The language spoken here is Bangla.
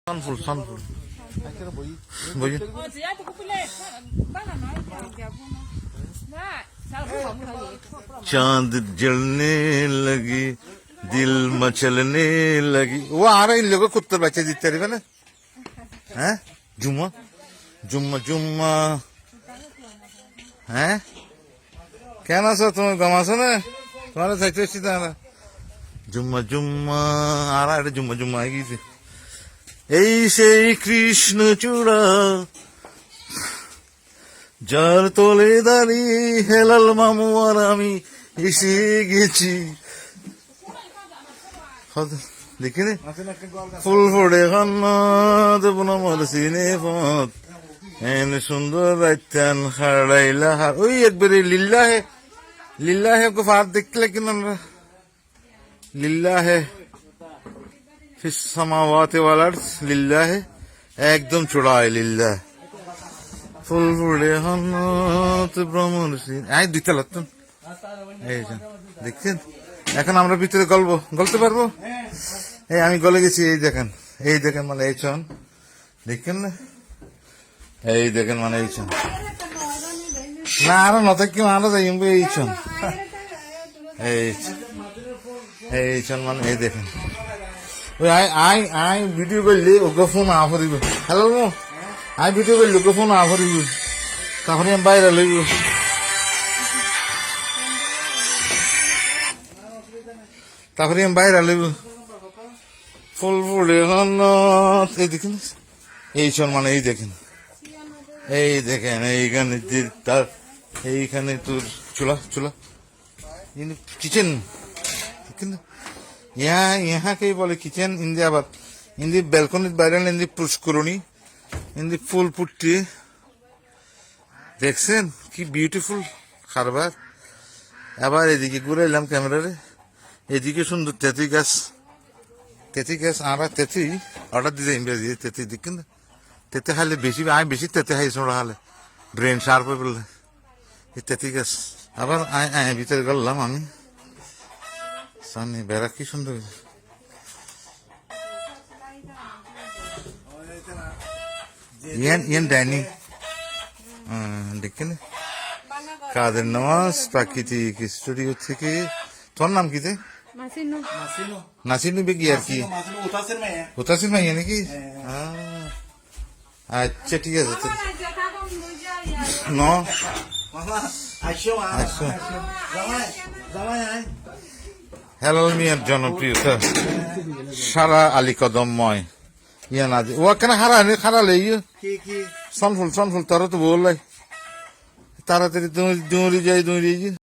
Sunful, sunful. Buyur. चांद जलने लगी दिल मचलने लगी वो आ रहा है इन लोगों कुत्ते बच्चे जीते रहे ना हैं जुम्मा जुम्मा जुम्मा हैं क्या ना सर तुम्हें गमासा ना तुम्हारा साइड से आ रहा जुम्मा जुम्मा आ रहा है जुम्मा जुम्मा आएगी थी এই সেই কৃষ্ণ চূড়া যার তলে দাঁড়িয়ে হেলাল মামু আর আমি এসে গেছি দেখি রে ফুল ফোড়ে খান্না দেব না মর সিনে পথ এন সুন্দর রাইতান হারাইলা হার ওই একবারে লিল্লাহে को फार देखते लेकिन আমরা লিল্লাহে समावाते वाला लिल्ला है एकदम चुड़ा है लिल्ला ফুল ফুলে হনত ভ্রমণ আই দিতে লাগতেন এই দেখছেন এখন আমরা ভিতরে গলতে পারবো এই আমি গলে গেছি এই দেখেন মানে এই চন দেখেন না এই দেখেন মানে এই চন না আরো নতে কি আরো যাই এই চন এই চন মানে এই দেখেন I video করলে ওকে ফোন আফ দিব হ্যালো মো আই ভিডিও করলে ওকে ফোন আফ দিব তারপরে আমি বাইরে লইব ফুল ফুলে এই দেখেন এই চল মানে এই দেখেন এইখানে তার এইখানে তোর চুলা কিচেন দেখেন यहाँ के बोले किचन इंदी आबाद इंदी बेलकनी বাইরে इंदी पुष्करणी इंदी ফুল पुट्टी দেখছেন কি বিউটিফুল খারবার আবার এদিকে ঘুরাইলাম ক্যামেরারে এদিকে সুন্দর তেঁতুল গাছ আমরা তেঁতুল অর্ডার দিতে ইংরেজি তেঁতুল দেখেন তেঁতে খাইলে বেশি আমি বেশি তেঁতে খাইছি ওরা খালে ব্রেন শার্প হয়ে বললে এই তেঁতুল গাছ আবার ভিতরে গেলাম আমি সামনে বেড়া কি সুন্দর ইয়ান ডাইনিং দেখেন কাদের নামাজ প্রাকৃতিক স্টুডিও থেকে তোর নাম কি নাসিনু বেগি আর কি উতাসির মাইয়া নাকি আচ্ছা ঠিক আছে ন হেলাল মিয়ার জনপ্রিয়তা সারা আলী কদমময় ইয়া না ও কেন হারালে সনফুল তোর তো বললাই তাড়াতাড়ি দৌড়ি যাই